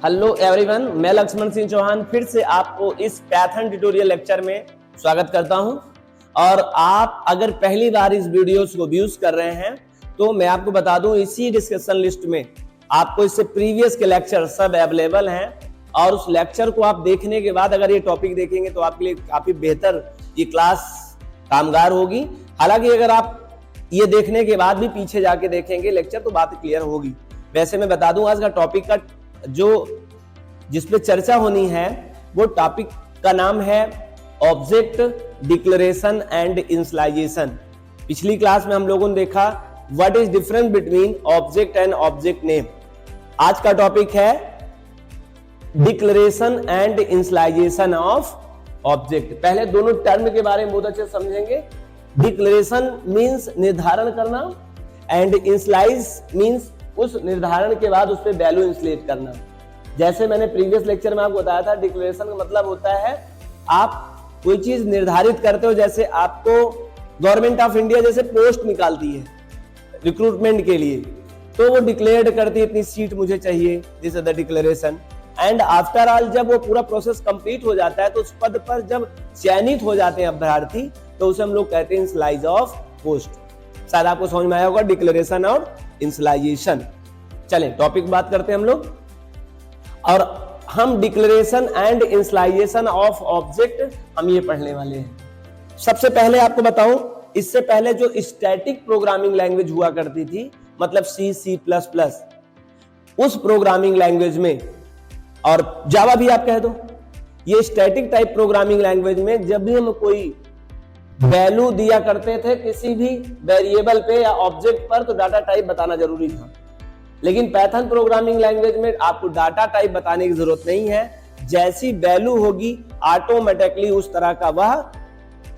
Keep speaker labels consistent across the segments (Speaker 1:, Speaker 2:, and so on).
Speaker 1: Hello everyone, मैं लक्ष्मण सिंह चौहान फिर से आपको इस पैथन ट्यूटोरियल लेक्चर में स्वागत करता हूं। और आप अगर पहली बार इस वीडियोस को व्यूज कर रहे हैं तो मैं आपको बता दूं, इसी डिस्कशन लिस्ट में आपको इससे प्रीवियस के लेक्चर सब अवेलेबल हैं। और उस लेक्चर को आप देखने के बाद अगर ये टॉपिक देखेंगे तो आपके लिए काफी बेहतर ये क्लास कामगार होगी। हालांकि अगर आप ये देखने के बाद भी पीछे जाके देखेंगे लेक्चर तो बात क्लियर होगी। वैसे मैं बता दूं, आज का टॉपिक का जो जिसपे चर्चा होनी है वो टॉपिक का नाम है ऑब्जेक्ट डिक्लेरेशन एंड इनिशियलाइजेशन। पिछली क्लास में हम लोगों ने देखा what is difference between object and object name. आज का टॉपिक है declaration and initialisation of object. पहले दोनों टर्म के बारे में बहुत अच्छे समझेंगे। डिक्लेरेशन मींस निर्धारण करना एंड इनिशियलाइज मींस उस निर्धारण के बाद उस पर वैल्यू इंस्लेट करना। जैसे मैंने प्रीवियस लेक्चर में आपको बताया था, डिक्लेरेशन का मतलब होता है आप कोई चीज निर्धारित करते हो। जैसे आपको गवर्नमेंट ऑफ इंडिया जैसे पोस्ट निकालती है रिक्रूटमेंट के लिए, तो वो डिक्लेयर करती है इतनी सीट मुझे चाहिए, this is the declaration. And after all जब वो पूरा प्रोसेस कंप्लीट हो जाता है तो उस पद पर जब चयनित हो जाते हैं अभ्यर्थी तो उसे हम लोग कहते हैं इनिशियलाइज ऑफ पोस्ट। शायद आपको समझ में आया होगा डिक्लेरेशन और इनिशियलाइजेशन। चलें टॉपिक बात करते हैं हम लोग। और हम declaration and initialisation of object हम ये पढ़ने वाले हैं। सबसे पहले आपको बताऊं, इससे पहले जो स्टैटिक प्रोग्रामिंग लैंग्वेज हुआ करती थी, मतलब C++, उस प्रोग्रामिंग लैंग्वेज में, और जावा भी आप कह दो, ये स्टैटिक टाइप प्रोग्रामिंग लैंग्वेज में जब भी हम कोई वैल्यू दिया करते थे किसी भी वेरिएबल पे या ऑब्जेक्ट पर, तो डाटा टाइप बताना जरूरी था। लेकिन पाइथन प्रोग्रामिंग लैंग्वेज में आपको डाटा टाइप बताने की जरूरत नहीं है। जैसी वैल्यू होगी ऑटोमेटिकली उस तरह का वह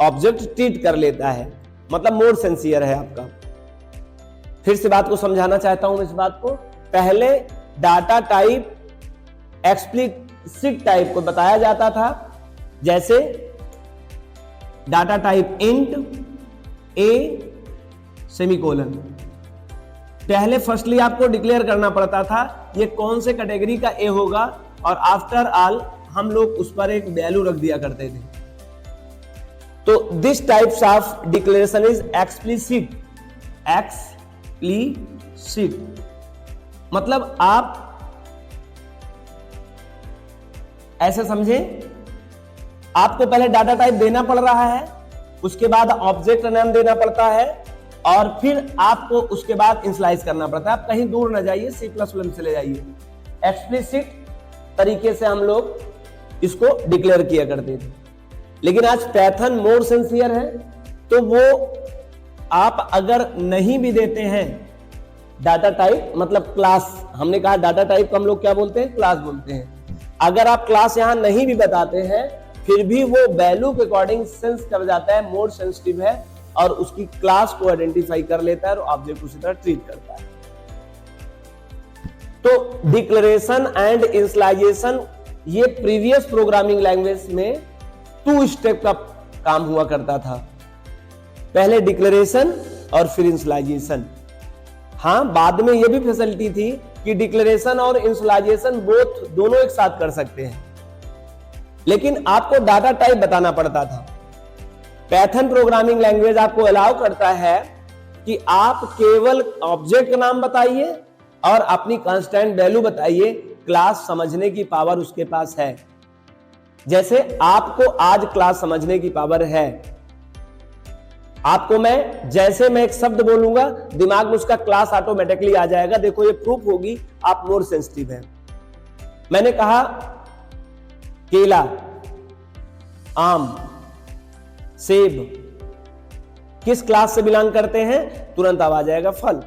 Speaker 1: ऑब्जेक्ट ट्रीट कर लेता है, मतलब मोर सिंसियर है आपका। फिर से बात को समझाना चाहता हूं इस बात को। पहले डाटा टाइप एक्सप्लिसिट टाइप को बताया जाता था, जैसे डाटा टाइप इंट ए सेमीकोलन। पहले फर्स्टली आपको डिक्लेयर करना पड़ता था ये कौन से कैटेगरी का ए होगा, और आफ्टर ऑल हम लोग उस पर एक वैल्यू रख दिया करते थे। तो this types of declaration is explicit. मतलब आप ऐसे समझें, आपको पहले डाटा टाइप देना पड़ रहा है, उसके बाद ऑब्जेक्ट नाम देना पड़ता है, और फिर आपको उसके बाद इनिशियलाइज करना पड़ता है। आप कहीं दूर ना जाइए, C++ में चले जाइए। एक्सप्लिसिट तरीके से हम लोग इसको डिक्लेयर किया करते थे। लेकिन आज पाइथन मोर सिंसियर है, तो वो आप अगर नहीं भी देते हैं डाटा टाइप, मतलब क्लास, हमने कहा डाटा टाइप को हम लोग क्या बोलते हैं, क्लास बोलते हैं। अगर आप क्लास यहां नहीं भी बताते हैं फिर भी वो वैल्यू के अकॉर्डिंग सेंस कर जाता है, मोर सेंसिटिव है, और उसकी क्लास को आइडेंटिफाई कर लेता है और ऑब्जेक्ट उसी तरह ट्रीट करता है। तो डिक्लेरेशन एंड इनिशियलाइजेशन ये प्रीवियस प्रोग्रामिंग लैंग्वेज में 2 स्टेप का काम हुआ करता था। पहले डिक्लेरेशन और फिर इनिशियलाइजेशन। हाँ, बाद में यह भी फैसिलिटी थी कि डिक्लेरेशन और इनिशियलाइजेशन दोनों एक साथ कर सकते हैं, लेकिन आपको डाटा टाइप बताना पड़ता था। पाइथन प्रोग्रामिंग लैंग्वेज आपको अलाउ करता है कि आप केवल ऑब्जेक्ट का नाम बताइए और अपनी कांस्टेंट वैल्यू बताइए, क्लास समझने की पावर उसके पास है। जैसे आपको आज क्लास समझने की पावर है। आपको जैसे मैं एक शब्द बोलूंगा दिमाग में उसका क्लास ऑटोमेटिकली आ जाएगा। देखो ये प्रूफ होगी आप मोर सेंसिटिव हैं। मैंने कहा केला, आम, सेब किस क्लास से बिलोंग करते हैं, तुरंत आवाज आएगा फल।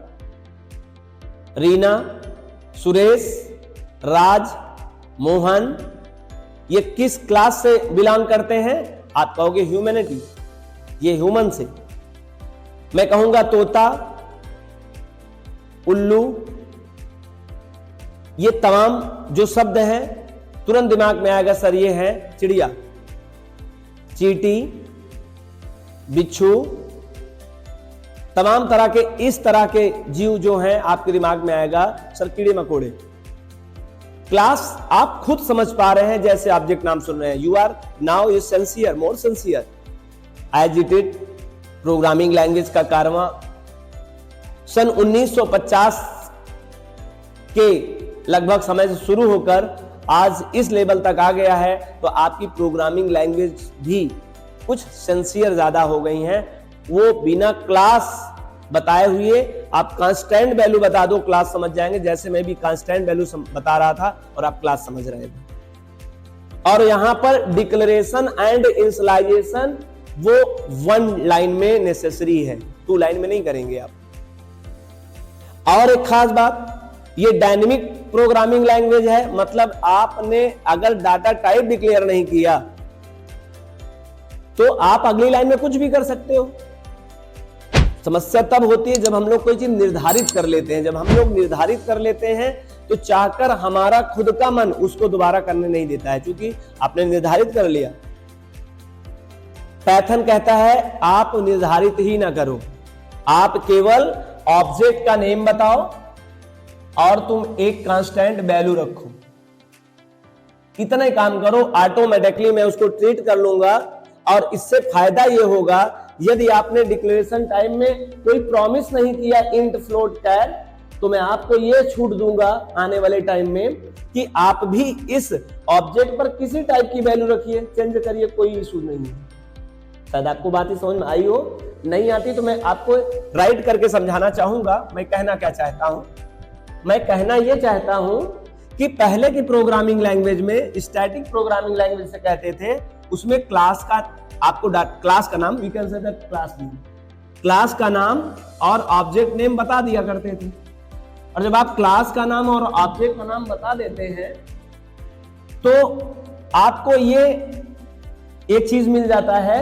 Speaker 1: रीना, सुरेश, राज, मोहन ये किस क्लास से बिलोंग करते हैं, आप कहोगे ह्यूमैनिटी, ये ह्यूमन से। मैं कहूंगा तोता, उल्लू, ये तमाम जो शब्द हैं तुरंत दिमाग में आएगा सर ये है चिड़िया। चींटी, बिच्छू, तमाम तरह के इस तरह के जीव जो हैं आपके दिमाग में आएगा सर कीड़े मकोड़े। क्लास आप खुद समझ पा रहे हैं, जैसे ऑब्जेक्ट नाम सुन रहे हैं, you are now is sincere, more sincere, as it is programming language का कारवां सन 1950 के लगभग समय से शुरू होकर आज इस लेवल तक आ गया है। तो आपकी प्रोग्रामिंग लैंग्वेज भी कुछ सिंसियर ज्यादा हो गई हैं। वो बिना क्लास बताए हुए आप कांस्टेंट वैल्यू बता दो, क्लास समझ जाएंगे। जैसे मैं भी कांस्टेंट वैल्यू बता रहा था और आप क्लास समझ रहे थे। और यहां पर डिक्लेरेशन एंड इनिशियलाइजेशन वो 1 लाइन में नेसेसरी है, 2 लाइन में नहीं करेंगे आप। और एक खास बात, ये डायनेमिक प्रोग्रामिंग लैंग्वेज है, मतलब आपने अगर डाटा टाइप डिक्लेयर नहीं किया तो आप अगली लाइन में कुछ भी कर सकते हो। समस्या तब होती है जब हम लोग कोई चीज निर्धारित कर लेते हैं। जब हम लोग निर्धारित कर लेते हैं तो चाहकर हमारा खुद का मन उसको दोबारा करने नहीं देता है, क्योंकि आपने निर्धारित कर लिया। पाइथन कहता है आप निर्धारित ही ना करो, आप केवल ऑब्जेक्ट का नेम बताओ और तुम एक कांस्टेंट वैल्यू रखो, इतना ही काम करो, ऑटोमेटिकली मैं उसको ट्रीट कर लूंगा। और इससे फायदा यह होगा, यदि आपने डिक्लेरेशन टाइम में कोई प्रॉमिस नहीं किया इंट फ्लोट कैर, तो मैं आपको यह छूट दूंगा आने वाले टाइम में कि आप भी इस ऑब्जेक्ट पर किसी टाइप की वैल्यू रखिए, चेंज करिए, कोई इशू नहीं है। शायद आपको बात ही समझ में आई हो, नहीं आती तो मैं आपको राइट करके समझाना चाहूंगा। मैं कहना क्या चाहता हूं, मैं कहना यह चाहता हूं कि पहले की प्रोग्रामिंग लैंग्वेज में, स्टैटिक प्रोग्रामिंग लैंग्वेज से कहते थे, उसमें क्लास का आपको क्लास का नाम, we can say that class name, class का नाम और ऑब्जेक्ट नेम बता दिया करते थे। और जब आप क्लास का नाम और ऑब्जेक्ट का नाम बता देते हैं तो आपको ये एक चीज मिल जाता है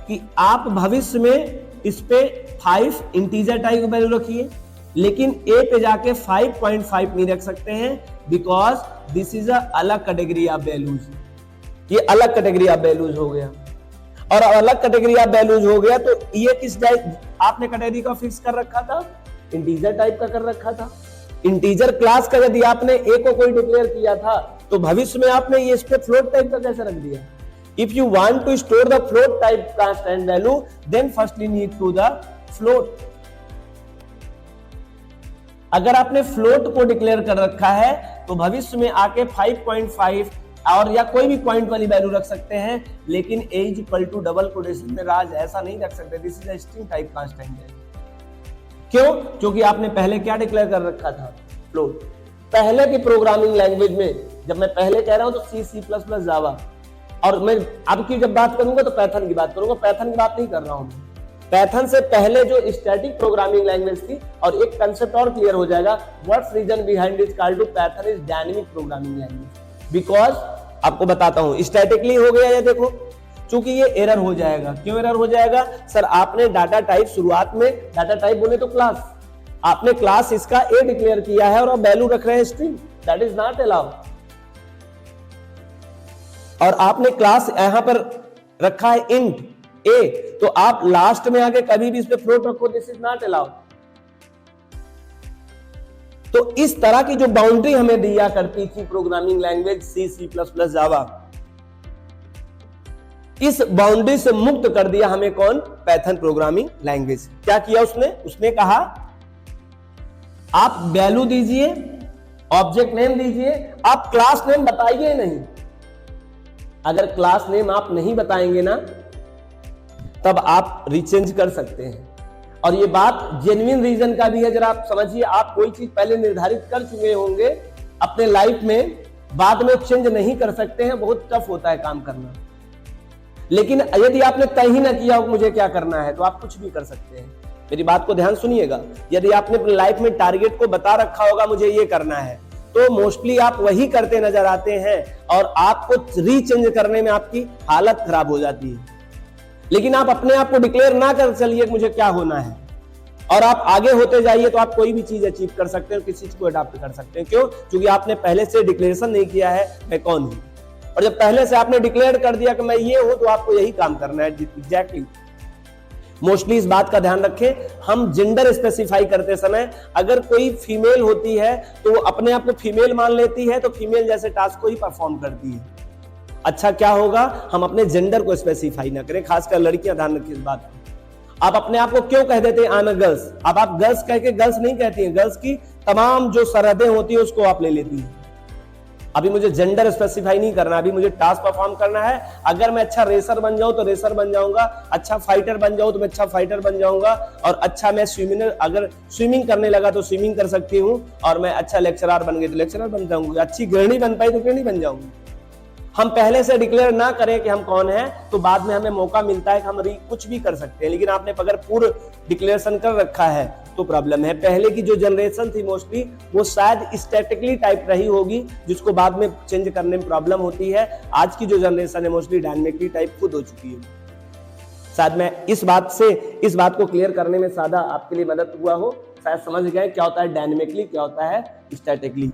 Speaker 1: कि आप भविष्य में इस पे 5 इंटीजर टाइप की वैल्यू रखिए, लेकिन ए पे जाके 5.5 नहीं रख सकते हैं, बिकॉज दिस इज अ अलग कैटेगरी ऑफ वैल्यूज। ये अलग कैटेगरी ऑफ वैल्यूज हो गया, और अलग कैटेगरी ऑफ वैल्यूज हो गया तो ये किस आपने कैटेगरी का फिक्स कर रखा था, इंटीजर टाइप का कर रखा था। इंटीजर क्लास का यदि आपने ए को कोई डिक्लेयर किया था तो भविष्य में आपने ये इस पे फ्लोट टाइप का कैसे रख दिया। If you want to store the float type constant value, then firstly need to the float. अगर आपने फ्लोट को डिक्लेयर कर रखा है तो भविष्य में आके 5.5 और या कोई भी पॉइंट वाली वैल्यू रख सकते हैं, लेकिन a is equal to double quotation में राज ऐसा नहीं रख सकते। This is a string type constant है। क्यों? क्योंकि आपने पहले क्या डिक्लेयर कर रखा था, फ्लोट। पहले की प्रोग्रामिंग लैंग्वेज में, जब मैं पहले कह रहा हूं तो C++, जावा, और मैं अब की जब बात करूंगा तो पाइथन की बात करूंगा, पाइथन की बात नहीं कर रहा हूं। पाइथन से पहले जो स्टैटिक प्रोग्रामिंग लैंग्वेज थी, और एक कंसेप्ट और क्लियर हो जाएगा, what's reason behind is called to Python is dynamic programming language. Because आपको बताता हूं, स्टैटिकली हो गया ये देखो, चूंकि ये एरर हो जाएगा। क्यों एरर हो जाएगा? सर आपने डाटा टाइप शुरुआत में, डाटा टाइप बोले तो क्लास, आपने क्लास इसका ए डिक्लेयर किया है और आप वैल्यू रख रहे हैं string, that is not allowed. और आपने क्लास यहां पर रखा है इंट ए, तो आप लास्ट में आके कभी भी इस पे फ्लोट रखो, दिस इज नॉट अलाउड। तो इस तरह की जो बाउंड्री हमें दिया करती थी प्रोग्रामिंग लैंग्वेज C++, जावा, इस बाउंड्री से मुक्त कर दिया हमें कौन? Python programming language. क्या किया उसने? उसने कहा आप वैल्यू दीजिए, ऑब्जेक्ट नेम दीजिए, आप क्लास नेम बताइए नहीं। अगर क्लास नेम आप नहीं बताएंगे ना, तब आप रिचेंज कर सकते हैं। और ये बात जेन्युइन रीजन का भी है, जरा आप समझिए। आप कोई चीज पहले निर्धारित कर चुके होंगे अपने लाइफ में, बाद में चेंज नहीं कर सकते हैं, बहुत टफ होता है काम करना। लेकिन यदि आपने तय ही ना किया मुझे क्या करना है, तो आप कुछ भी कर सकते हैं। मेरी बात को ध्यान सुनिएगा। यदि आपने अपनी लाइफ में टारगेट को बता रखा होगा मुझे ये करना है, तो मोस्टली आप वही करते नजर आते हैं और आपको रीचेंज करने में आपकी हालत खराब हो जाती है। लेकिन आप अपने आप को डिक्लेयर ना कर चलिए मुझे क्या होना है, और आप आगे होते जाइए, तो आप कोई भी चीज अचीव कर सकते हैं, किसी चीज को अडॉप्ट कर सकते हैं। क्यों? क्योंकि आपने पहले से डिक्लेरेशन नहीं किया है मैं कौन हूं। और जब पहले से आपने डिक्लेयर कर दिया कि मैं ये हूं, तो आपको यही काम करना है एग्जैक्टली। मोस्टली इस बात का ध्यान रखें, हम जेंडर स्पेसिफाई करते समय अगर कोई फीमेल होती है तो वो अपने आप को फीमेल मान लेती है, तो फीमेल जैसे टास्क को ही परफॉर्म करती है। अच्छा क्या होगा, हम अपने जेंडर को स्पेसिफाई ना करें, खासकर लड़कियां ध्यान रखिए इस बात को। आप अपने आप को क्यों कह देते हैं आई एम अ गर्ल्स, अब आप गर्ल्स कह के गर्ल्स नहीं कहती हैं, गर्ल्स की तमाम जो सरहदें होती है उसको आप ले लेती हैं। अभी मुझे जेंडर स्पेसिफाई नहीं करना, अभी मुझे टास्क परफॉर्म करना है। अगर मैं अच्छा रेसर बन जाऊं तो रेसर बन जाऊंगा, अच्छा फाइटर बन जाऊं तो मैं अच्छा फाइटर बन जाऊंगा, और अच्छा मैं अगर स्विमिंग करने लगा तो स्विमिंग कर सकती हूं, और मैं अच्छा लेक्चरर बन गई तो लेक्चरर बन जाऊंगी, अच्छी गृहिणी बन पाई तो गृहिणी बन जाऊंगी। हम पहले से डिक्लेयर ना करें कि हम कौन हैं, तो बाद में हमें मौका मिलता है कि हम कुछ भी कर सकते हैं। लेकिन आपने अगर पूर्ण डिक्लेरेशन कर रखा है तो प्रॉब्लम है। पहले की जो जनरेशन थी मोस्टली वो शायद स्टैटिकली टाइप रही होगी, जिसको बाद में चेंज करने में प्रॉब्लम होती है। आज की जो जनरेशन है मोस्टली डायनेमिकली टाइप खुद हो चुकी है। शायद मैं इस बात को क्लियर करने में ज्यादा आपके लिए मदद हुआ हो, शायद समझ गए क्या होता है डायनेमिकली, क्या होता है स्टैटिकली।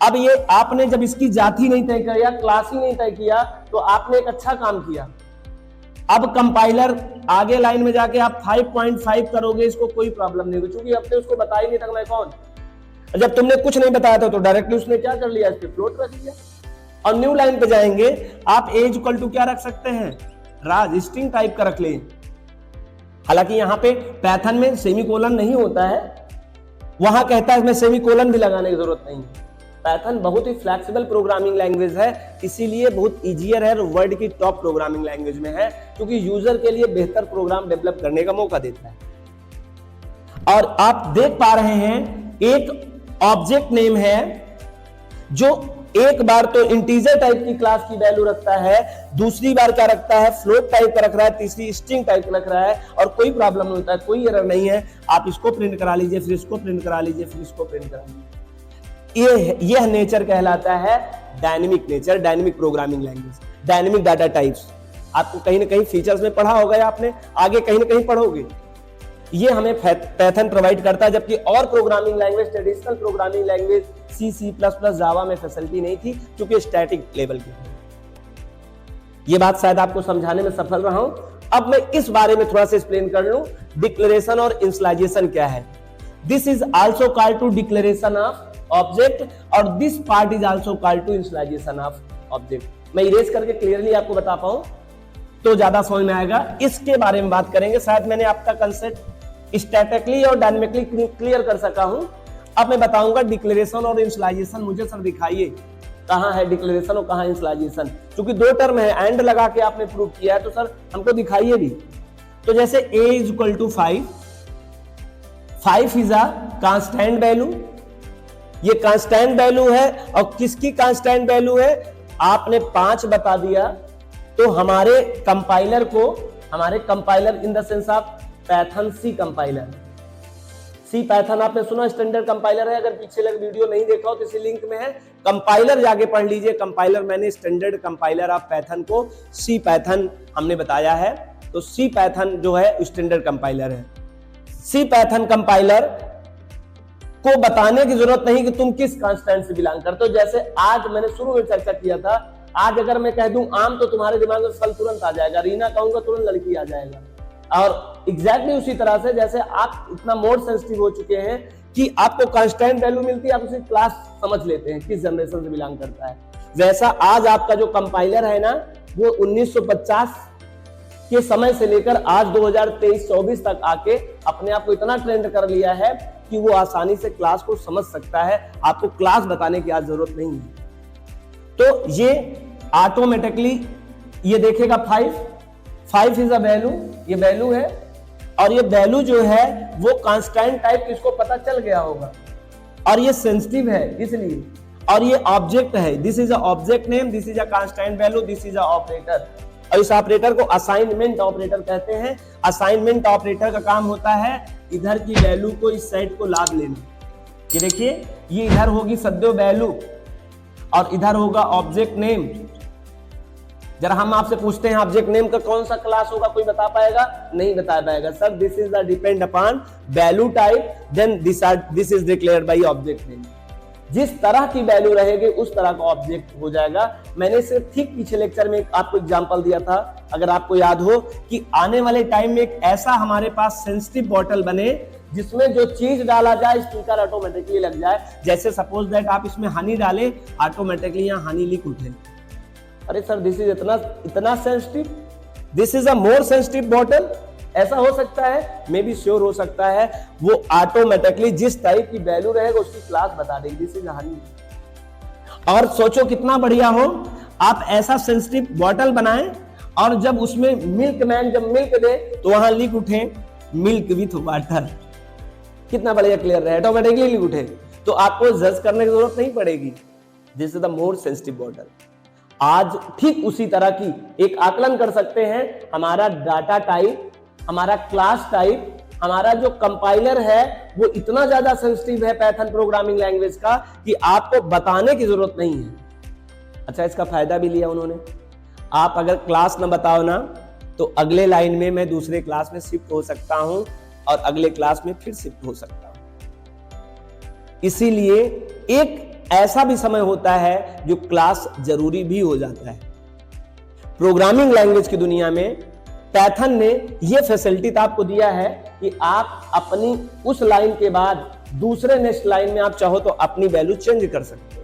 Speaker 1: अब ये आपने जब इसकी जाति नहीं तय किया, क्लास ही नहीं तय किया, तो आपने एक अच्छा काम किया। अब कंपाइलर आगे लाइन में जाके आप 5.5 करोगे, इसको कोई प्रॉब्लम नहीं होगी, क्योंकि आपने उसको बताया नहीं था मैं कौन। जब तुमने कुछ नहीं बताया था तो डायरेक्टली उसने क्या कर लिया, इसके फ्लोट रख दिया। और न्यू लाइन पे जाएंगे, आप एज इक्वल टू क्या रख सकते हैं, राज, स्ट्रिंग टाइप का रख लें। हालांकि यहाँ पे पैथन में सेमीकोलन नहीं होता है, वहां कहता है इसमें सेमीकोलन भी लगाने की जरूरत नहीं है। पैथन बहुत ही फ्लेक्सिबल प्रोग्रामिंग लैंग्वेज है, इसीलिए बहुत इजियर है, वर्ल्ड की टॉप प्रोग्रामिंग लैंग्वेज में है, क्योंकि यूजर के लिए बेहतर प्रोग्राम डेवलप करने का मौका देता है। और आप देख पा रहे हैं एक ऑब्जेक्ट नेम है जो एक बार तो इंटीजर टाइप की क्लास की वैल्यू रखता है, दूसरी बार क्या रखता है, फ्लोट टाइप का रख रहा है, तीसरी स्ट्रिंग टाइप का रख रहा है, और कोई प्रॉब्लम नहीं होता है, कोई एरर नहीं है। आप इसको प्रिंट करा लीजिए, फिर इसको प्रिंट करा लीजिए, फिर इसको प्रिंट करा लीजिए। यह नेचर कहलाता है dynamic nature, dynamic programming language, dynamic data types. आपको कहीं ना कहीं फीचर्स में पढ़ा होगा या आपने आगे कहीं ना कहीं पढ़ोगे। ये हमें पैथन प्रोवाइड करता है, जबकि और programming language, traditional programming language C++, जावा में फैसिलिटी नहीं थी, क्योंकि स्टैटिक लेवल की थी। ये बात शायद आपको समझाने में सफल रहा हूं। अब मैं इस बारे में थोड़ा सा एक्सप्लेन कर लूं, डिक्लेरेशन और इनिशियलाइजेशन क्या है। This is also called to declaration of object, और this part is also called to initialisation of object. मैं इरेज करके क्लियरली आपको बता पाऊं तो ज्यादा समझ में आएगा। इसके बारे में बात करेंगे। शायद मैंने आपका कंसेप्ट स्टैटिकली और डायनेमिकली क्लियर कर सका हूं। अब मैं बताऊंगा डिक्लेरेशन और इनिशियलाइजेशन। मुझे सर दिखाइए कहां है डिक्लेरेशन और कहां इनिशियलाइजेशन, क्योंकि दो टर्म है, एंड लगा के आपने प्रूव किया है, तो सर हमको दिखाइए भी। तो जैसे a is equal to 5 is a constant value, ये कांस्टेंट वैल्यू है, और किसकी कांस्टेंट वैल्यू है, आपने 5 बता दिया, तो हमारे compiler in the sense of Python C Python आपने सुना, स्टैंडर्ड कंपाइलर है। अगर पीछे लग वीडियो नहीं देखा हो तो इसी लिंक में है, कंपाइलर जाके पढ़ लीजिए। कंपाइलर मैंने स्टैंडर्ड कंपाइलर ऑफ पैथन को सी पैथन हमने बताया है, तो सी पैथन जो है स्टैंडर्ड कंपाइलर है। सी पैथन कंपाइलर को बताने की जरूरत नहीं कि तुम किस कांस्टेंट से बिलोंग करते हो। जैसे आज मैंने शुरू में चर्चा किया था, आज अगर मैं कह दूं आम तो तुम्हारे दिमाग में फल तुरंत आ जाएगा, रीना कहूंगा तुरंत लड़की आ जाएगा। और एग्जैक्टली उसी तरह से जैसे आप इतना मोड सेंसिटिव हो चुके हैं कि आपको कांस्टेंट वैल्यू मिलती है, आप उसे क्लास समझ लेते हैं किस जनरेशन से बिलोंग करता है, वैसा आज आपका जो कंपाइलर है ना, वो 1950 के समय से लेकर आज 2023-24 तक आके अपने आप को इतना ट्रेंड कर लिया है कि वो आसानी से क्लास को समझ सकता है। आपको क्लास बताने की आज जरूरत नहीं है। तो ये ऑटोमेटिकली ये देखेगा 5 इज अ वैल्यू, ये वैल्यू है, और ये वैल्यू जो है वो कांस्टेंट टाइप, किसको पता चल गया होगा, और ये सेंसिटिव है इसलिए, और ये ऑब्जेक्ट है, this is a object name, this is a constant value, this is a operator, और इस ऑपरेटर को असाइनमेंट ऑपरेटर कहते हैं। असाइनमेंट ऑपरेटर का काम होता है इधर की वैल्यू को इस साइड को लाद लेना। ये देखिए, ये इधर होगी सद्यो वैल्यू और इधर होगा ऑब्जेक्ट नेम। जरा हम आपसे पूछते हैं ऑब्जेक्ट नेम का कौन सा क्लास होगा, कोई बता पाएगा? नहीं बता पाएगा sir. This is the depend upon value type, then this is declared by object name. जिस तरह की वैल्यू रहेगी उस तरह का ऑब्जेक्ट हो जाएगा। मैंने सिर्फ ठीक पीछे लेक्चर में आपको एग्जांपल दिया था, अगर आपको याद हो, कि आने वाले टाइम में एक ऐसा हमारे पास सेंसिटिव बॉटल बने जिसमें जो चीज डाला जाए स्पीकर ऑटोमेटिकली लग जाए। जैसे सपोज दैट आप इसमें हनी डाले, ऑटोमेटिकली यहाँ हनी लीक उठे। अरे सर दिस इज इतना sensitive, this is a more sensitive bottle, ऐसा हो सकता है? मे बी श्योर हो सकता है। वो ऑटोमेटिकली जिस टाइप की वैल्यू रहेगा उसकी क्लास बता देगी, दिस इज हनी। और सोचो कितना बढ़िया हो, आप ऐसा सेंसिटिव बॉटल बनाएं और जब उसमें मिल्क मैन जब मिल्क दे तो वहां लीक उठे, मिल्क विथ वाटर। कितना बढ़िया क्लियर रहे, ऑटोमेटिकली लीक उठे, तो आपको जज करने की जरूरत नहीं पड़ेगी। This is the more sensitive bottle. आज ठीक उसी तरह की एक आकलन कर सकते हैं, हमारा डाटा टाइप, हमारा क्लास टाइप, हमारा जो कंपाइलर है वो इतना ज्यादा सेंसिटिव है पाइथन प्रोग्रामिंग लैंग्वेज का कि आपको बताने की जरूरत नहीं है। अच्छा, इसका फायदा भी लिया उन्होंने। आप अगर क्लास न बताओ ना तो अगले लाइन में मैं दूसरे क्लास में शिफ्ट हो सकता हूं और अगले क्लास में फिर शिफ्ट हो सकता हूं। इसीलिए एक ऐसा भी समय होता है जो क्लास जरूरी भी हो जाता है। प्रोग्रामिंग लैंग्वेज की दुनिया में पाइथन ने यह फैसिलिटी तो आपको दिया है कि आप अपनी उस लाइन के बाद दूसरे नेक्स्ट लाइन में आप चाहो तो अपनी वैल्यू चेंज कर सकते हो।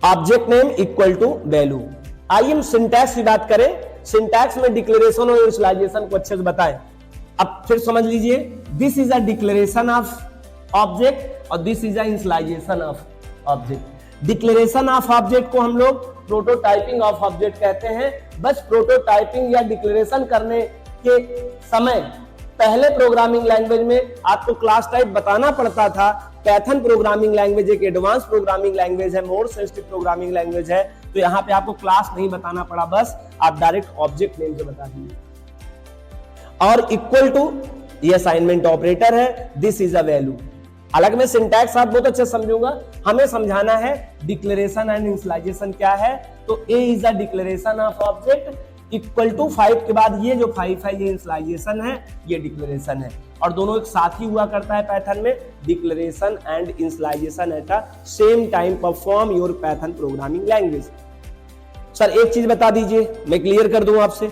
Speaker 1: Object name equal to value. आइए हम सिंटैक्स की बात करें। सिंटैक्स में डिक्लेरेशन और इनिशियलाइजेशन को अच्छे से बताएं। अब फिर समझ लीजिए, this is a declaration of object और this is a initialisation of object. Declaration of object को हम लोग प्रोटोटाइपिंग ऑफ ऑब्जेक्ट कहते हैं। बस प्रोटोटाइपिंग या डिक्लेरेशन करने के समय पहले प्रोग्रामिंग लैंग्वेज में आपको क्लास टाइप बताना पड़ता था। पाइथन प्रोग्रामिंग लैंग्वेज एक एडवांस प्रोग्रामिंग लैंग्वेज है, मोर सेंसिटिव प्रोग्रामिंग लैंग्वेज है, तो यहाँ पे आपको क्लास नहीं बताना पड़ा, बस आप डायरेक्ट ऑब्जेक्ट नेम से बता दीजिए। और इक्वल टू ये असाइनमेंट ऑपरेटर है, दिस इज अ वैल्यू। अलग में सिंटैक्स आप बहुत अच्छे समझूंगा, हमें समझाना है डिक्लेरेशन एंड इनिशियलाइजेशन क्या है। तो a is a declaration of object, equal to 5 के बाद ये जो 5 है ये इनिशियलाइजेशन है, ये डिक्लेरेशन है, और दोनों एक साथ ही हुआ करता है पाइथन में। Declaration and initialisation at a same time perform your Python programming language. Sir एक चीज बता दीजिए, मैं क्लियर कर दूं आपसे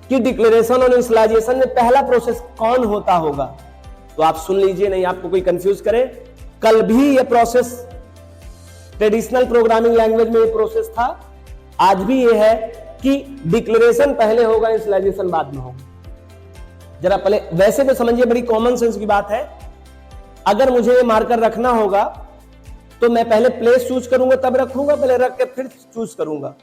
Speaker 1: कि डिक्लेरेशन और इनिशियलाइजेशन में पहला प्रोसेस कौन होता होगा, तो आप सुन लीजिए, नहीं आपको कोई कंफ्यूज करे। कल भी ये प्रोसेस ट्रेडिशनल प्रोग्रामिंग लैंग्वेज में ये प्रोसेस था, आज भी ये है कि डिक्लेरेशन पहले होगा, इनिशियलाइजेशन बाद में होगा। जरा पहले वैसे तो समझिए, बड़ी कॉमन सेंस की बात है। अगर मुझे ये मार्कर रखना होगा तो मैं पहले प्लेस चूज करूंगा तब रखूंगा, पहले रख के फिर चूज करूंगा।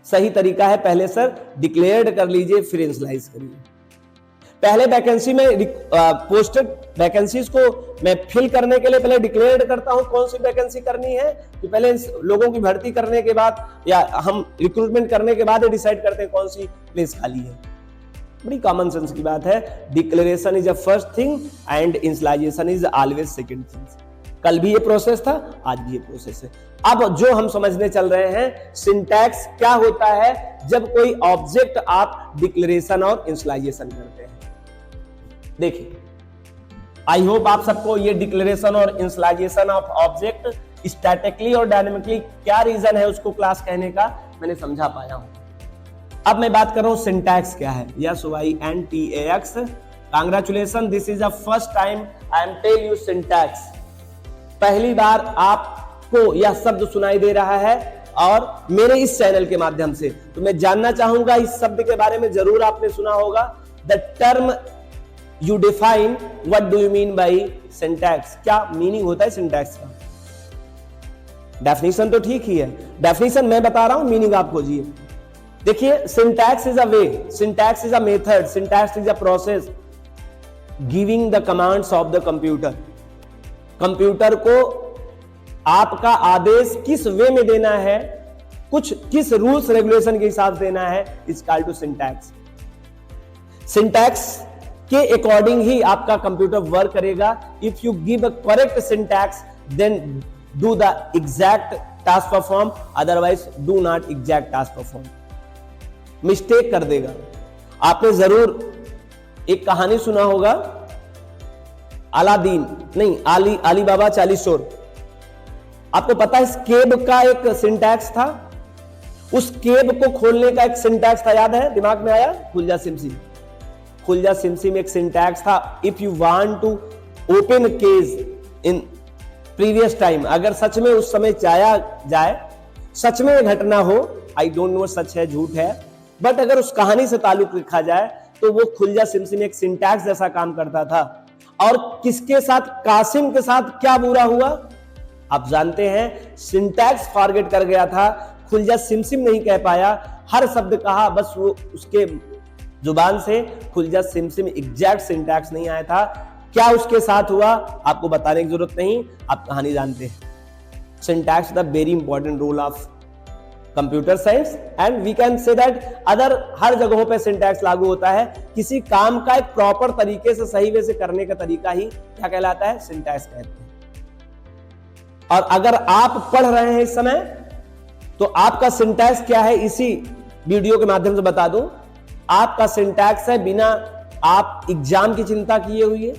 Speaker 1: सही तरीका है पहले सर डिक्लेयर्ड कर लीजिए फिर इनिशियलाइज करिए। पहले वैकेंसी में पोस्टेड वैकेंसीज को मैं फिल करने के लिए पहले डिक्लेयर्ड करता हूं कौन सी वैकेंसी करनी है, कि पहले लोगों की भर्ती करने के बाद या हम रिक्रूटमेंट करने के बाद डिसाइड करते हैं कौन सी प्लेस खाली है। बड़ी कॉमन सेंस की बात है। Declaration is a first thing and initialisation is always second thing. कल भी ये प्रोसेस था, आज भी ये प्रोसेस है। अब जो हम समझने चल रहे हैं, सिंटैक्स क्या होता है जब कोई ऑब्जेक्ट आप डिक्लेरेशन और इनिशियलाइजेशन करते हैं। देखिए, आई होप आप सबको ये डिक्लेरेशन और इनिशियलाइजेशन ऑफ ऑब्जेक्ट स्टैटिकली और डायनेमिकली क्या रीजन है उसको क्लास कहने का मैंने समझा पाया हूं। अब मैं बात कर रहा हूं सिंटैक्स क्या है। SYNTAX, congratulation, this is the first time I am tell you syntax. पहली बार आपको यह शब्द सुनाई दे रहा है और मेरे इस चैनल के माध्यम से, तो मैं जानना चाहूंगा इस शब्द के बारे में। जरूर आपने सुना होगा the term you define, what do you mean by syntax. क्या मीनिंग होता है सिंटैक्स का? डेफिनेशन तो ठीक ही है, डेफिनेशन मैं बता रहा हूं, मीनिंग आप खोजिए। देखिए, syntax is a way, syntax is a method, syntax is a process giving the commands of the computer. Computer को आपका आदेश किस वे में देना है, कुछ किस रूल्स रेगुलेशन के हिसाब से देना है, is called to syntax. Syntax के अकॉर्डिंग ही आपका कंप्यूटर वर्क करेगा। If you give a correct syntax then do the exact task perform, otherwise do not exact task perform. Mistake कर देगा। आपने जरूर एक कहानी सुना होगा, अलादीन नहीं, अली बाबा 40 चोर। आपको पता है स्केब का एक सिंटैक्स था, उस केब को खोलने का एक सिंटैक्स था, याद है, दिमाग में आया? खुलजा सिमसिम। खुलजा सिमसिम एक सिंटैक्स था। If you want to open cage in previous time, अगर सच में उस समय चाहा जाए, सच में घटना हो, आई डोंट नो सच है झूठ है, बट अगर उस कहानी से ताल्लुक रखा जाए तो वो खुलजा सिमसिम एक सिंटैक्स जैसा काम करता था। और किसके साथ? कासिम के साथ क्या बुरा हुआ आप जानते हैं? सिंटैक्स फॉरगेट कर गया था, खुलजा सिमसिम नहीं कह पाया, हर शब्द कहा, बस वो उसके जुबान से खुलजा सिमसिम एग्जैक्ट सिंटैक्स नहीं आया था। क्या उसके साथ हुआ आपको बताने की जरूरत नहीं, आप कहानी जानते हैं। Syntax the very important role of computer science and we can say that other हर जगहों पे सिंटैक्स लागू होता है। किसी काम का एक प्रॉपर तरीके से सही वे से करने का तरीका ही क्या कहलाता है? सिंटैक्स कहते हैं। और अगर आप पढ़ रहे हैं इस समय तो आपका सिंटैक्स क्या है, इसी वीडियो के माध्यम से बता दूं। आपका सिंटैक्स है, बिना आप एग्जाम की चिंता किए हुए,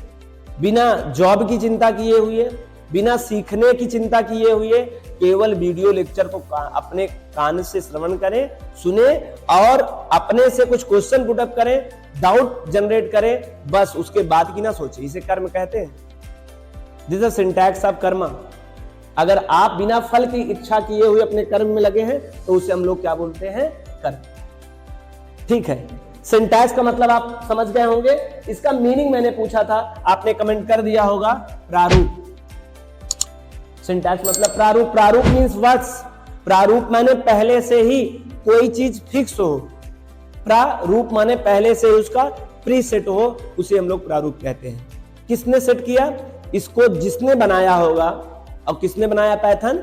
Speaker 1: बिना जॉब की चिंता किए हुए, बिना सीखने की चिंता किए हुए, केवल वीडियो लेक्चर को अपने कान से श्रवण करें, सुने और अपने से कुछ क्वेश्चन पुट अप करें, डाउट जनरेट करें, बस उसके बाद की ना सोचें। इसे कर्म कहते हैं। दिस इज सिंटैक्स ऑफ कर्म। अगर आप बिना फल की इच्छा किए हुए अपने कर्म में लगे हैं तो उसे हम लोग क्या बोलते हैं? कर्म। ठीक है, सिंटैक्स का मतलब आप समझ गए होंगे। इसका मीनिंग मैंने पूछा था, आपने कमेंट कर दिया होगा, प्रारूप। सिंटैक्स मतलब प्रारूप। प्रारूप मीन्स वर्ड्स। प्रारूप माने पहले से ही कोई चीज फिक्स हो, प्रारूप माने पहले से ही उसका प्री सेट हो, उसे हम लोग प्रारूप कहते हैं। किसने सेट किया इसको? जिसने बनाया होगा। और किसने बनाया पाइथन?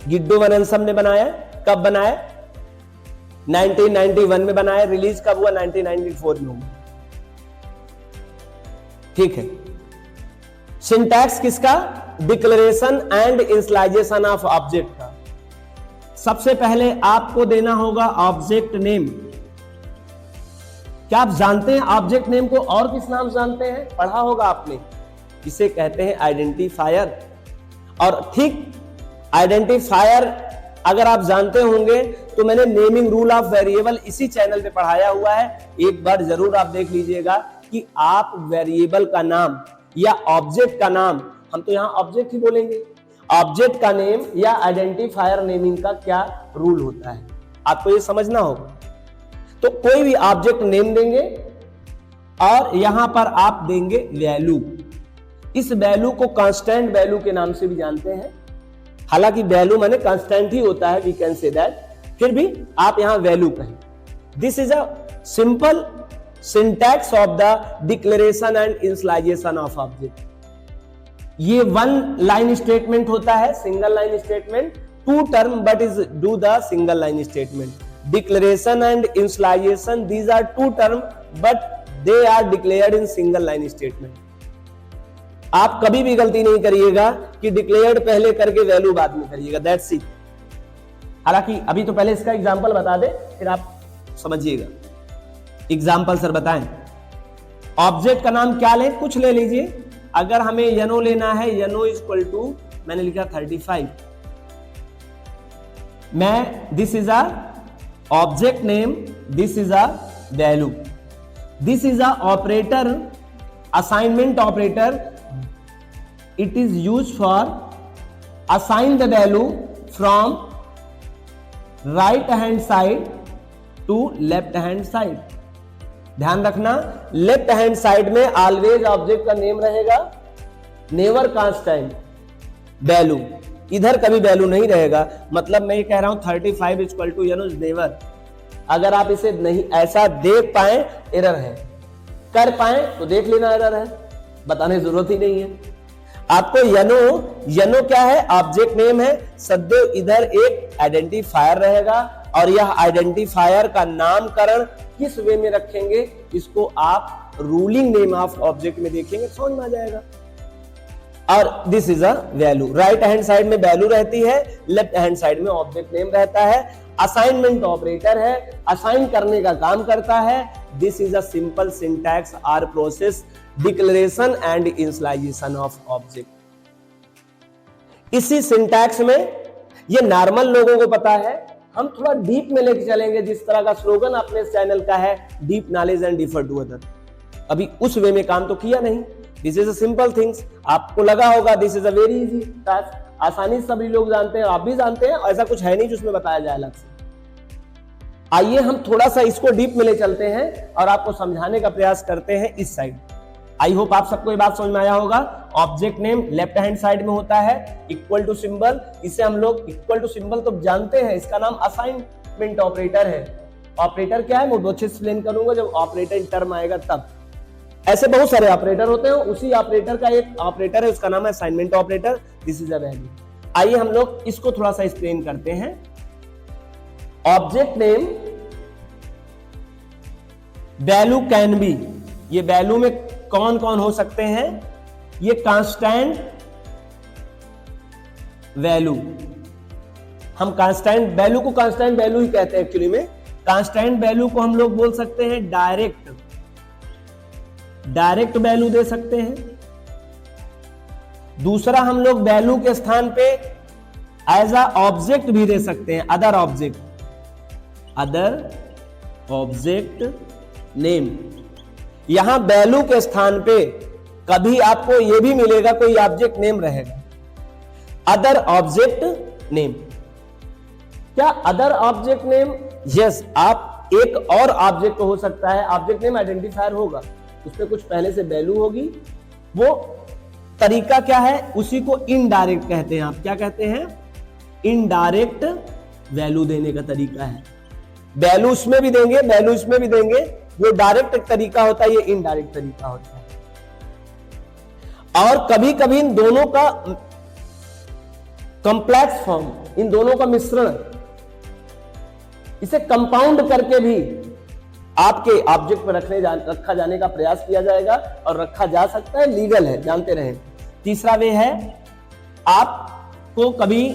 Speaker 1: गिड्डो वननसम ने बनाया। कब बनाया? 1991 में बनाया। रिलीज कब हुआ? 1994 में हुआ। ठीक है। सिंटैक्स किसका? Declaration and initialisation of object का। सबसे पहले आपको देना होगा ऑब्जेक्ट नेम। क्या आप जानते हैं ऑब्जेक्ट नेम को और किस नाम जानते हैं? पढ़ा होगा आपने। इसे कहते हैं आइडेंटिफायर। और ठीक आइडेंटिफायर अगर आप जानते होंगे तो मैंने नेमिंग रूल ऑफ वेरिएबल इसी चैनल पे पढ़ाया हुआ है, एक बार जरूर आप देख लीजिएगा कि आप वेरिएबल का नाम या ऑब्जेक्ट का नाम, हम तो यहां ऑब्जेक्ट ही बोलेंगे, ऑब्जेक्ट का नेम या आइडेंटिफायर नेमिंग का क्या रूल होता है आपको ये समझना होगा। तो कोई भी ऑब्जेक्ट नेम देंगे और यहां पर आप देंगे वैल्यू। इस वैल्यू को कांस्टेंट वैल्यू के नाम से भी जानते हैं, हालांकि वैल्यू माने कांस्टेंट ही होता है, वी कैन से दैट, फिर भी आप यहां वैल्यू कहें। This is a simple syntax of the declaration and initialisation of object. ये वन लाइन स्टेटमेंट होता है, single line statement, two term but is do the single line statement. Declaration and initialisation, these are two term but they are declared in single line statement. आप कभी भी गलती नहीं करिएगा कि डिक्लेयर्ड पहले करके वैल्यू बाद में करिएगा, दैट्स इट। हालांकि अभी तो पहले इसका एग्जांपल बता दे, फिर आप समझिएगा। एग्जांपल सर बताएं। ऑब्जेक्ट का नाम क्या लें? कुछ ले लीजिए। अगर हमें यनो लेना है, यनो इक्वल टू, मैंने लिखा 35। मैं this is a object name, this is a value, this is a operator, assignment operator. It is used for assign the value from right hand side to left hand side. ध्यान रखना, left hand side में always object का name रहेगा, never constant value. इधर कभी value नहीं रहेगा। मतलब मैं ये कह रहा हूं 35 equal to you know never. अगर आप इसे नहीं ऐसा देख पाए एरर है, कर पाए तो देख लेना एरर है, बताने की जरूरत ही नहीं है आपको। यनो क्या है? ऑब्जेक्ट नेम है। सदैव इधर एक आइडेंटिफायर रहेगा और यह आइडेंटिफायर का नामकरण किस वे में रखेंगे इसको आप रूलिंग नेम ऑफ ऑब्जेक्ट में देखेंगे, समझ में आ जाएगा। और this is a value. Right hand side में वैल्यू रहती है, लेफ्ट हैंड साइड में ऑब्जेक्ट नेम रहता है। असाइनमेंट ऑपरेटर है, असाइन करने का काम करता है। This is a simple syntax or process declaration and initialisation of object. इसी सिंटैक्स में ये नॉर्मल लोगों को पता है, हम थोड़ा डीप में लेके चलेंगे, जिस तरह का स्लोगन अपने चैनल का है, deep knowledge and differ to other. अभी उस वे में काम तो किया नहीं, this is a simple things. आपको लगा होगा this is a very easy task, आसानी से सभी लोग जानते हैं, आप भी जानते हैं, ऐसा कुछ है नहीं जिसमें बताया जाए अलग से। आइए हम थोड़ा सा इसको डीप में ले चलते हैं और आपको समझाने का प्रयास करते हैं इस साइड। आई होप आप सबको ये बात समझ में आया होगा। Object name left hand side में होता है, इक्वल टू सिंबल, इसे हम लोग इक्वल टू सिंबल तो जानते हैं, इसका नाम असाइनमेंट ऑपरेटर है। ऑपरेटर क्या है वो बहुत अच्छे से एक्सप्लेन करूंगा जब ऑपरेटर टर्म आएगा तब। ऐसे बहुत सारे ऑपरेटर होते हैं, उसी ऑपरेटर का एक ऑपरेटर है, उसका नाम है assignment operator, this is a value. आइए हम लोग इसको थोड़ा सा एक्सप्लेन करते हैं। Object name value can B, ये वैल्यू में कौन कौन हो सकते हैं, ये कांस्टेंट वैल्यू, हम कांस्टेंट वैल्यू को कांस्टेंट वैल्यू ही कहते हैं एक्चुअली में। कांस्टेंट वैल्यू को हम लोग बोल सकते हैं डायरेक्ट वैल्यू दे सकते हैं। दूसरा हम लोग वैल्यू के स्थान पे एज अ ऑब्जेक्ट भी दे सकते हैं, अदर ऑब्जेक्ट नेम। यहां वैल्यू के स्थान पे कभी आपको यह भी मिलेगा कोई ऑब्जेक्ट नेम रहेगा, अदर ऑब्जेक्ट नेम। क्या अदर ऑब्जेक्ट नेम? यस, आप एक और ऑब्जेक्ट हो सकता है, ऑब्जेक्ट नेम आइडेंटिफायर होगा, उसमें कुछ पहले से वैल्यू होगी। वो तरीका क्या है, उसी को इनडायरेक्ट कहते हैं। आप क्या कहते हैं? इनडायरेक्ट वैल्यू देने का तरीका है। वैल्यू उसमें भी देंगे, वैल्यू इसमें भी देंगे, वो डायरेक्ट तरीका होता है, ये इनडायरेक्ट तरीका होता है। और कभी कभी इन दोनों का कॉम्प्लेक्स फॉर्म, इन दोनों का मिश्रण, इसे कंपाउंड करके भी आपके ऑब्जेक्ट पर रखा जाने का प्रयास किया जाएगा, और रखा जा सकता है, लीगल है, जानते रहें। तीसरा वे है आपको कभी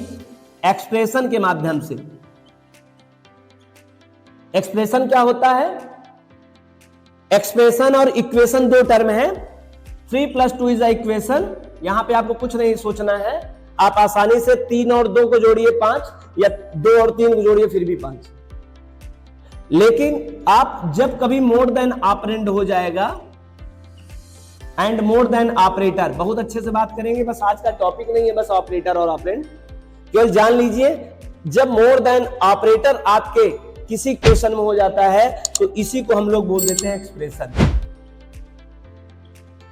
Speaker 1: एक्सप्रेशन के माध्यम से, एक्सप्रेशन क्या होता है? एक्सप्रेशन और इक्वेशन दो टर्म है। 3 + 2 इज अ इक्वेशन। यहां पे आपको कुछ नहीं सोचना है, आप आसानी से 3 और 2 को जोड़िए 5, या 2 और 3 को जोड़िए फिर भी 5। लेकिन आप जब कभी मोर देन ऑपरेंड हो जाएगा, एंड मोर देन ऑपरेटर, बहुत अच्छे से बात करेंगे, बस आज का टॉपिक नहीं है बस ऑपरेटर और ऑपरेंड, केवल जान लीजिए। जब मोर देन ऑपरेटर आपके किसी क्वेश्चन में हो जाता है तो इसी को हम लोग बोल देते हैं एक्सप्रेशन।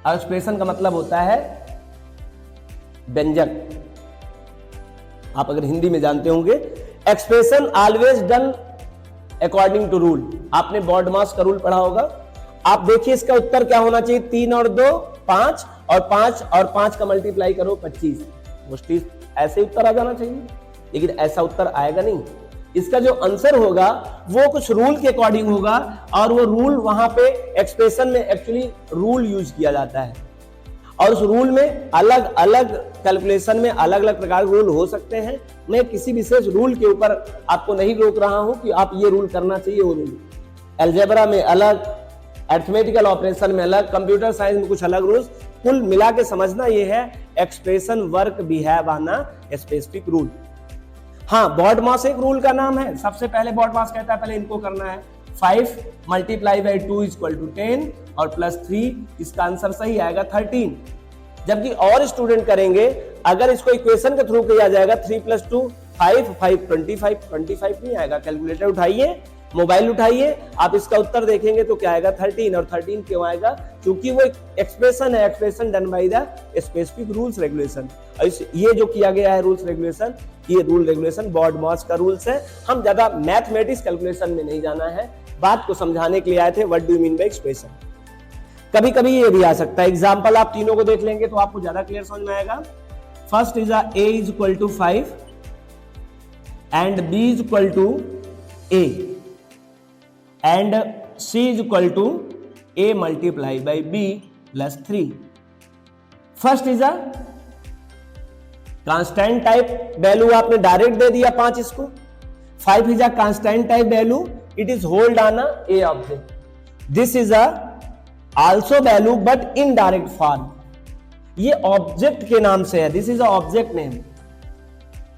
Speaker 1: और एक्सप्रेशन का मतलब होता है व्यंजक, आप अगर हिंदी में जानते होंगे। Expression always done according to rule. आपने बॉड मास का रूल पढ़ा होगा। आप देखिए इसका उत्तर क्या होना चाहिए, 3 और 2 5, और 5 और 5 का मल्टीप्लाई करो 25। मोस्टली ऐसे उत्तर आ जाना चाहिए, लेकिन ऐसा उत्तर आएगा नहीं। इसका जो आंसर होगा वो कुछ रूल के अकॉर्डिंग होगा, और वो रूल वहां पे एक्सप्रेशन में एक्चुअली रूल यूज किया जाता है, और उस रूल में अलग अलग कैलकुलेशन में अलग अलग प्रकार के रूल हो सकते हैं। मैं किसी विशेष रूल के ऊपर आपको नहीं रोक रहा हूं कि आप ये रूल करना चाहिए, वो रूल। अलजेब्रा में अलग, अरिथमेटिकल ऑपरेशन में अलग, कंप्यूटर साइंस में कुछ अलग रूल्स। कुल मिला के समझना ये है expression work behave on a specific rule. हाँ, बॉड मास एक रूल का नाम है। सबसे पहले बॉड मास कहता है पहले इनको करना है, 5 × 2 = 10 और +3, इसका आंसर सही आएगा 13। जबकि और स्टूडेंट करेंगे, अगर इसको इक्वेशन के थ्रू किया जाएगा 3 + 2 5 5 25 नहीं आएगा। कैलकुलेटर उठाइए, मोबाइल उठाइए, आप इसका उत्तर देखेंगे तो क्या आएगा 13। और 13 क्यों आएगा? क्योंकि वो एक्सप्रेशन है, expression done by the specific rules regulation. ये जो किया गया है रूल्स रेगुलेशन, ये रूल रेगुलेशन बॉड मास का रूल्स है। हम ज्यादा मैथमेटिक्स कैलकुलेशन में नहीं जाना है, बात को समझाने के लिए आए थे। What do you mean by expression? कभी कभी ये भी आ सकता है। एग्जांपल आप तीनों को देख लेंगे तो आपको ज्यादा क्लियर समझ में आएगा। First is a = 5 and b = a and c = a multiplied by b plus 3. First is a constant type value, आपने डायरेक्ट दे दिया 5 इसको। 5 is a constant type value, it is hold on a object. This is a also value but in direct form, ये object के नाम से है, this is a object name.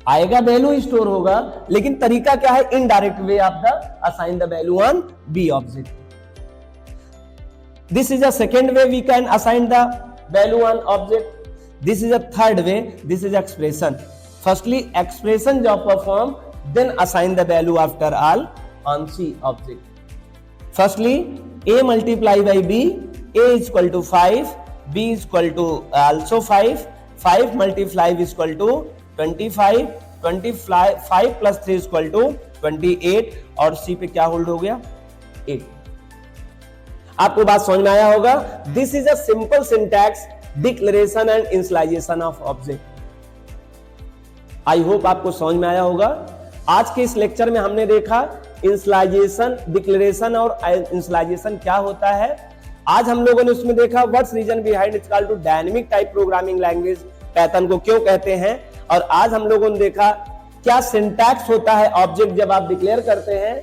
Speaker 1: आएगा वैल्यू स्टोर होगा, लेकिन तरीका क्या है, indirect way of the assign the value on b object. This is a second way we can assign the value on object. This is a third way, this is expression. Firstly expression जो perform, then assign the value after all on C object. Firstly a multiply by b, a is equal to 5, b is equal to also 5, 5 multiply is equal to 25, 25 plus 3 is equal to 28 और c पे क्या hold हो गया 8। आपको बात समझ में आया होगा। This is a simple syntax declaration and initialisation of object. I hope आपको समझ में आया होगा। आज के इस लेक्चर में हमने देखा इनिशियलाइजेशन, डिक्लेरेशन और इनिशियलाइजेशन क्या होता है। आज हम लोगों ने उसमें देखा what's reason behind it's called to dynamic type programming language, pattern को क्यों कहते हैं। और आज हम लोगों ने देखा क्या सिंटैक्स होता है ऑब्जेक्ट जब आप डिक्लेयर करते हैं।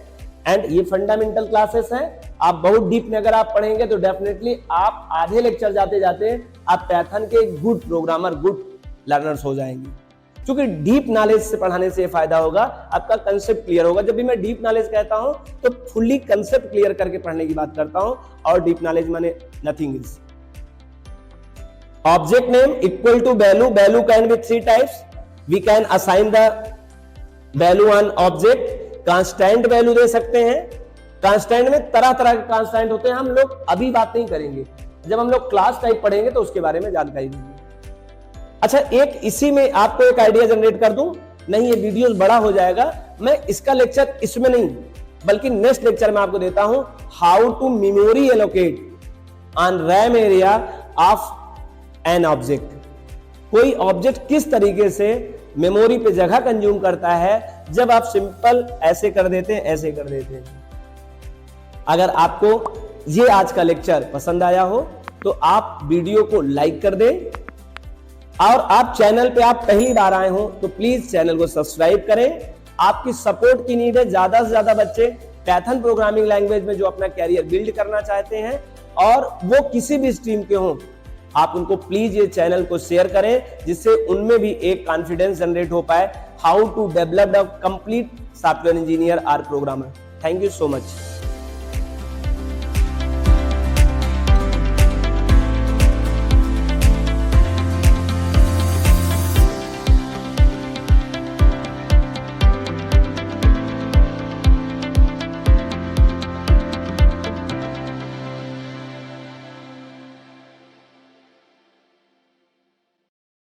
Speaker 1: एंड ये फंडामेंटल क्लासेस हैं, आप बहुत डीप में अगर आप पढ़ेंगे तो डेफिनेटली आप आधे लेक्चर जाते जाते आप पैटर्न के गुड प्रोग्रामर, गुड लर्नर्स हो जाएंगे। क्योंकि डीप नॉलेज से पढ़ाने से फायदा होगा, आपका कंसेप्ट क्लियर होगा। जब भी मैं डीप नॉलेज कहता हूं तो फुल्ली कंसेप्ट क्लियर करके पढ़ने की बात करता हूं, और डीप नॉलेज माने nothing is. Object name equal to value, value can be 3 types. We can assign the value on object, constant value दे सकते हैं। कांस्टेंट में तरह तरह के कांस्टेंट होते हैं, हम लोग अभी बात नहीं करेंगे, जब हम लोग क्लास टाइप पढ़ेंगे तो उसके बारे में जानकारी देंगे। अच्छा, एक इसी में आपको एक आइडिया जनरेट कर दूं, नहीं ये वीडियो बड़ा हो जाएगा, मैं इसका लेक्चर इसमें नहीं बल्कि नेक्स्ट लेक्चर में आपको देता हूं how to memory allocate on RAM area of an object. कोई ऑब्जेक्ट किस तरीके से मेमोरी पे जगह कंज्यूम करता है जब आप सिंपल ऐसे कर देते हैं, ऐसे कर देते हैं। अगर आपको ये आज का लेक्चर पसंद आया हो तो आप वीडियो को लाइक कर दें, और आप चैनल पे आप पहली बार आए हो तो प्लीज चैनल को सब्सक्राइब करें। आपकी सपोर्ट की नीड है। ज्यादा से ज्यादा बच्चे पाइथन प्रोग्रामिंग लैंग्वेज में जो अपना कैरियर बिल्ड करना चाहते हैं और वो किसी भी स्ट्रीम के हों, आप उनको प्लीज ये चैनल को शेयर करें, जिससे उनमें भी एक कॉन्फिडेंस जनरेट हो पाए how to develop a complete software engineer और programmer. Thank you so much.